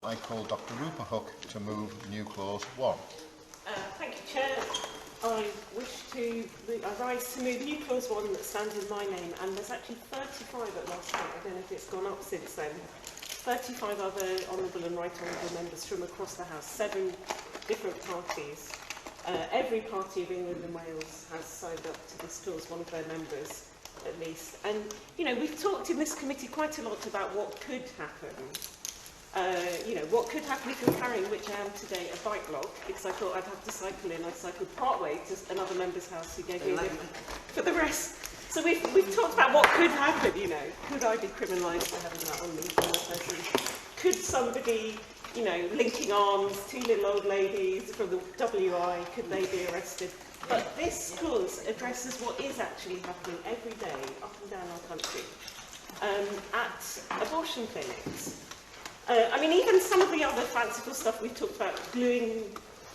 I call Dr Rupert Hook to move new clause 1. Thank you, Chair. I rise to move new clause 1 that stands in my name, and there's actually 35 at last count. I don't know if it's gone up since then. 35 other honourable and right honourable members from across the House, 7 different parties. Every party of England and Wales has signed up to this clause, one of their members at least. And, you know, we've talked in this committee quite a lot about what could happen. You know, what could happen if you're carrying, which I am today, a bike lock, because I thought I'd have to cycle in. I cycled part way to another member's house who gave me a lift for the rest. So we've talked about what could happen, you know. Could I be criminalised for having that on me from the person? Could somebody, you know, linking arms, 2 little old ladies from the WI, could they be arrested? But this clause addresses what is actually happening every day up and down our country at abortion clinics. I mean, even some of the other fanciful stuff we've talked about, gluing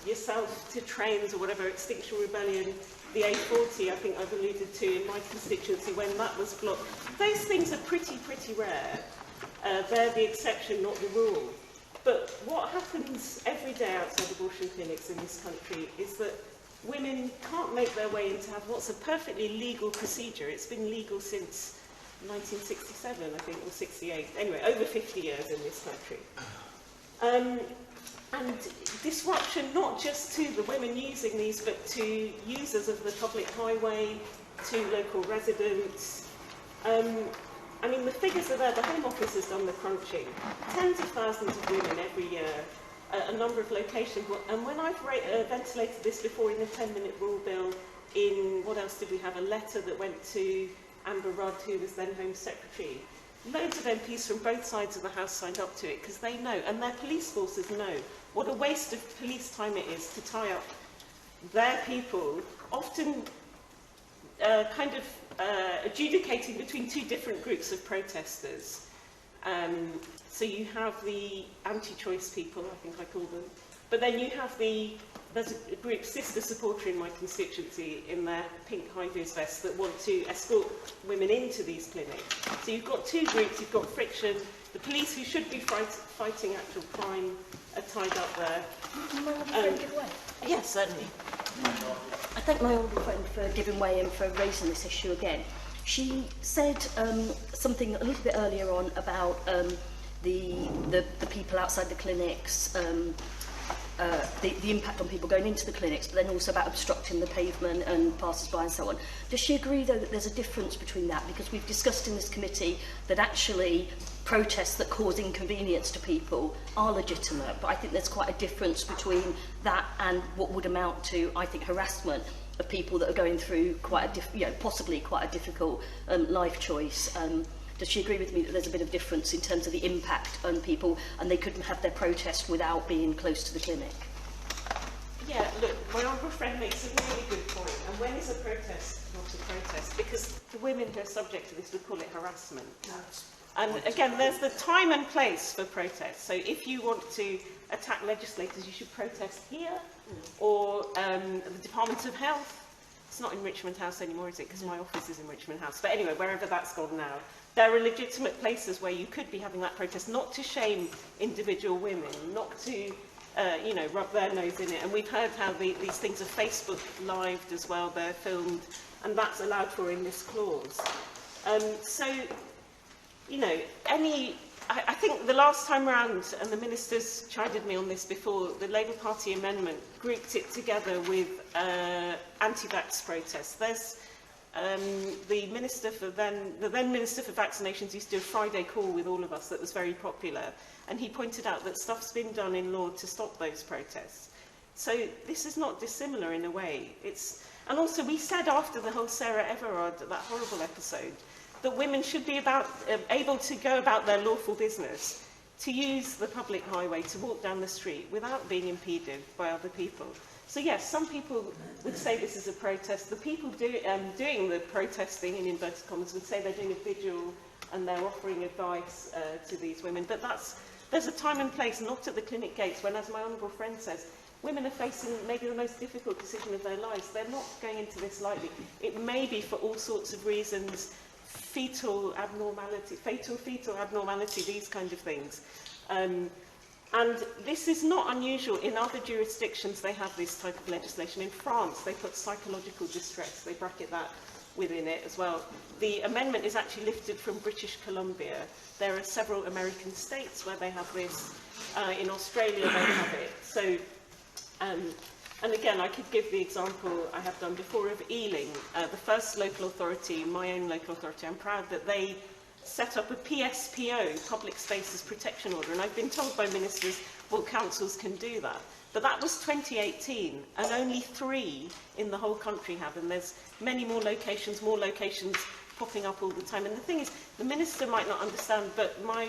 yourself to trains or whatever, Extinction Rebellion, the A40, I think I've alluded to in my constituency when that was blocked. Those things are pretty rare. They're the exception, not the rule. But what happens every day outside abortion clinics in this country is that women can't make their way in to have what's a perfectly legal procedure. It's been legal since 1967, I think, or 68. Anyway, over 50 years in this country. And disruption not just to the women using these, but to users of the public highway, to local residents. I mean, the figures are there. The Home Office has done the crunching. Tens of thousands of women every year, a number of locations. And when I've ventilated this before in the 10-minute rule bill, in, what else did we have, a letter that went to Amber Rudd, who was then Home Secretary. Loads of MPs from both sides of the House signed up to it because they know, and their police forces know, what a waste of police time it is to tie up their people, often adjudicating between 2 different groups of protesters. So you have the anti-choice people, I think I call them, but then you have there's a group, Sister Supporter in my constituency, in their pink high-vis vests that want to escort women into these clinics. So you've got 2 groups, you've got friction. The police who should be fighting actual crime are tied up there. Can my honourable friend give way? Yes, certainly. I thank my honourable friend for giving way and for raising this issue again. She said something a little bit earlier on about the people outside the clinics, the impact on people going into the clinics, but then also about obstructing the pavement and passers-by and so on. Does she agree, though, that there's a difference between that? Because we've discussed in this committee that actually protests that cause inconvenience to people are legitimate, but I think there's quite a difference between that and what would amount to, I think, harassment of people that are going through quite a possibly quite a difficult life choice. Does she agree with me that there's a bit of difference in terms of the impact on people and they couldn't have their protest without being close to the clinic? Yeah, look, my honourable friend makes a really good point. And when is a protest not a protest? Because the women who are subject to this would call it harassment. And again, there's the time and place for protests. So if you want to attack legislators, you should protest here or the Department of Health. It's not in Richmond House anymore, is it? Because my office is in Richmond House. But anyway, wherever that's gone now. There are legitimate places where you could be having that protest, not to shame individual women, not to, rub their nose in it. And we've heard how these things are Facebook lived as well, they're filmed, and that's allowed for in this clause. I think the last time round, and the ministers chided me on this before, the Labour Party amendment grouped it together with anti-vax protests. There's the then Minister for Vaccinations used to do a Friday call with all of us that was very popular, and he pointed out that stuff's been done in law to stop those protests. So this is not dissimilar in a way. And also we said after the whole Sarah Everard, that horrible episode, that women should be able to go about their lawful business, to use the public highway, to walk down the street without being impeded by other people. So yes, some people would say this is a protest. The people doing the protesting, in inverted commas, would say they're doing a vigil and they're offering advice to these women. But there's a time and place, not at the clinic gates, when, as my honourable friend says, women are facing maybe the most difficult decision of their lives. They're not going into this lightly. It may be for all sorts of reasons, fatal fetal abnormality, these kind of things. And this is not unusual. In other jurisdictions, they have this type of legislation. In France, they put psychological distress. They bracket that within it as well. The amendment is actually lifted from British Columbia. There are several American states where they have this. In Australia, they have it. So, and again, I could give the example I have done before of Ealing, the first local authority, my own local authority. I'm proud that they set up a PSPO, Public Spaces Protection Order, and I've been told by ministers, well, councils can do that. But that was 2018, and only 3 in the whole country have, and there's many more locations popping up all the time. And the thing is, the minister might not understand, but my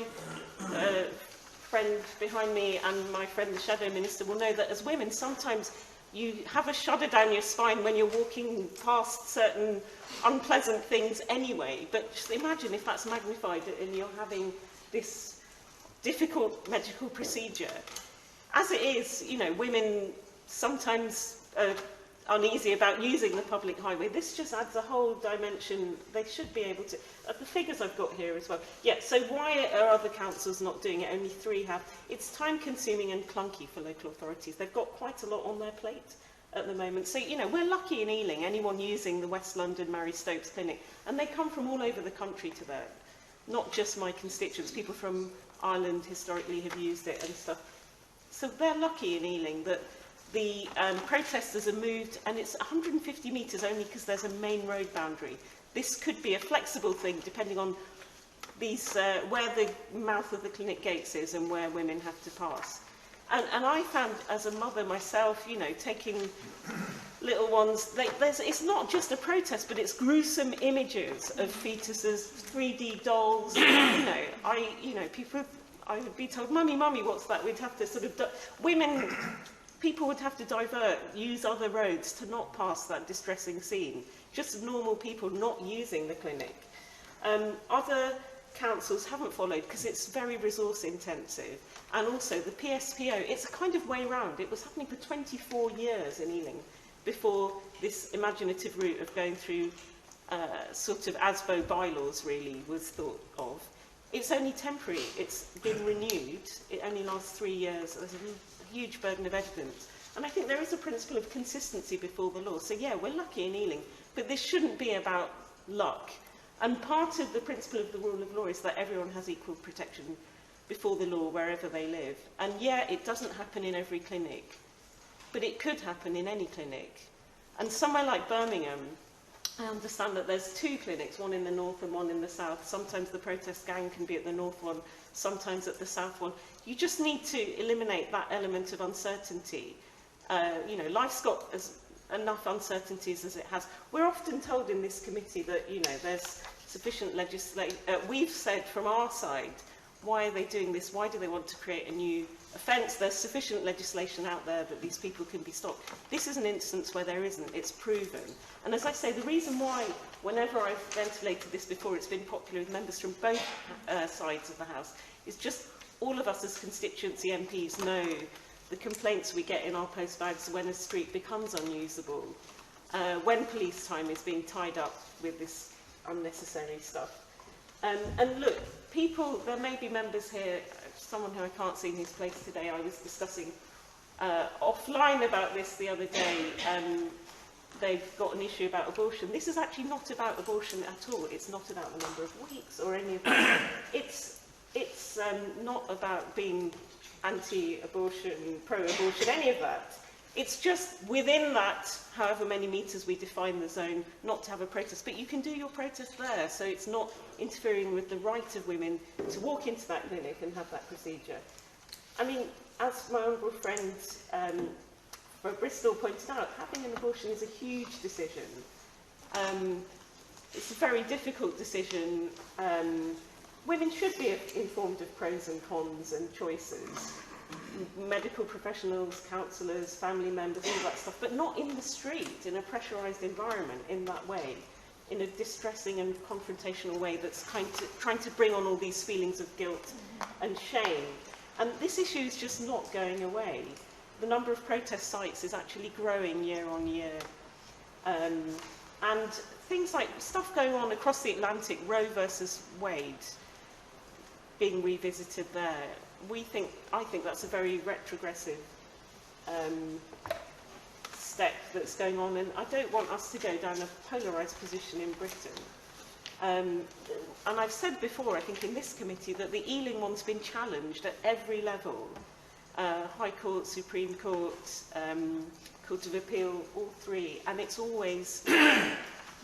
friend behind me and my friend, the Shadow Minister, will know that as women, sometimes you have a shudder down your spine when you're walking past certain unpleasant things anyway. But just imagine if that's magnified and you're having this difficult medical procedure. As it is, you know, women sometimes are uneasy about using the public highway. This just adds a whole dimension. They should be able to. The figures I've got here as well. Yeah, so why are other councils not doing it? Only 3 have. It's time-consuming and clunky for local authorities. They've got quite a lot on their plate at the moment. So, you know, we're lucky in Ealing, anyone using the West London Mary Stopes Clinic, and they come from all over the country to there. Not just my constituents, people from Ireland historically have used it and stuff. So they're lucky in Ealing that the protesters are moved, and it's 150 metres only because there's a main road boundary. This could be a flexible thing depending on these, where the mouth of the clinic gates is and where women have to pass. And I found, as a mother myself, you know, taking little ones, it's not just a protest, but it's gruesome images of fetuses, 3D dolls. I would be told, "Mummy, mummy, what's that?" We'd have to sort of, people would have to divert, use other roads to not pass that distressing scene. Just normal people not using the clinic. Other councils haven't followed because it's very resource intensive. And also the PSPO, it's a kind of way round. It was happening for 24 years in Ealing before this imaginative route of going through sort of ASBO bylaws really was thought of. It's only temporary. It's been renewed. It only lasts 3 years. There's a huge burden of evidence. And I think there is a principle of consistency before the law. So yeah, we're lucky in Ealing, but this shouldn't be about luck. And part of the principle of the rule of law is that everyone has equal protection before the law wherever they live. And yeah, it doesn't happen in every clinic, but it could happen in any clinic. And somewhere like Birmingham, I understand that there's 2 clinics, one in the north and one in the south. Sometimes the protest gang can be at the north one, sometimes at the south one. You just need to eliminate that element of uncertainty. You know, life's got enough uncertainties as it has. We're often told in this committee that, you know, there's sufficient legislation. We've said from our side, why are they doing this? Why do they want to create a new offence? There's sufficient legislation out there that these people can be stopped. This is an instance where there isn't. It's proven. And as I say, the reason why, whenever I've ventilated this before, it's been popular with members from both sides of the House, is just all of us as constituency MPs know the complaints we get in our postbags when a street becomes unusable, when police time is being tied up with this unnecessary stuff. And look, people, there may be members here, someone who I can't see in his place today, I was discussing offline about this the other day. They've got an issue about abortion. This is actually not about abortion at all. It's not about the number of weeks or any of that. It's not about being anti-abortion, pro-abortion, any of that. It's just within that, however many metres we define the zone, not to have a protest. But you can do your protest there, so it's not interfering with the right of women to walk into that clinic and have that procedure. I mean, as my honourable friend from Bristol pointed out, having an abortion is a huge decision. It's a very difficult decision. Women should be informed of pros and cons and choices. Medical professionals, counsellors, family members, all that stuff, but not in the street, in a pressurised environment in that way, in a distressing and confrontational way that's trying to bring on all these feelings of guilt and shame. And this issue is just not going away. The number of protest sites is actually growing year on year. And things like stuff going on across the Atlantic, Roe versus Wade, being revisited there. I think that's a very retrogressive step that's going on, and I don't want us to go down a polarised position in Britain. And I've said before, I think in this committee, that the Ealing one's been challenged at every level. High Court, Supreme Court, Court of Appeal, all three, and it's always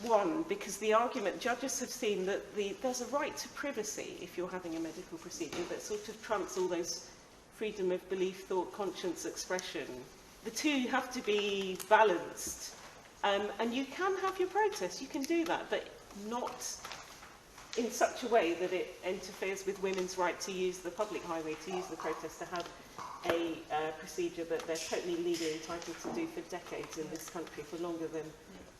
won, because the argument, judges have seen that there's a right to privacy if you're having a medical procedure that sort of trumps all those freedom of belief, thought, conscience, expression. The two have to be balanced. And you can have your protest, you can do that, but not in such a way that it interferes with women's right to use the public highway, to use the protest, to have a procedure that they're totally legally entitled to do for decades in this country, for longer than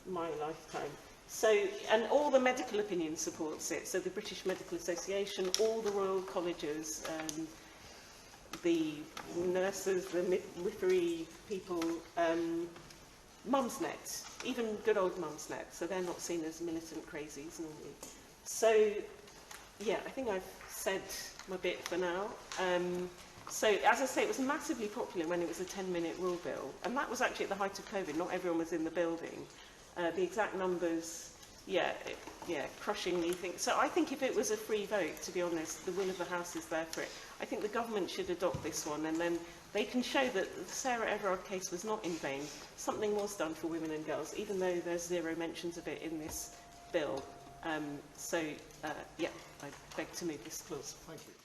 my lifetime. So, and all the medical opinion supports it. So the British Medical Association, all the Royal Colleges, the nurses, the midwifery people, Mumsnet, even good old Mumsnet, so they're not seen as militant crazies normally. So, yeah, I think I've said my bit for now. So, as I say, it was massively popular when it was a 10-minute rule bill, and that was actually at the height of COVID. Not everyone was in the building. The exact numbers, crushingly think. So I think if it was a free vote, to be honest, the will of the House is there for it. I think the government should adopt this one, and then they can show that the Sarah Everard case was not in vain. Something was done for women and girls, even though there's zero mentions of it in this bill. I beg to move this clause. Thank you.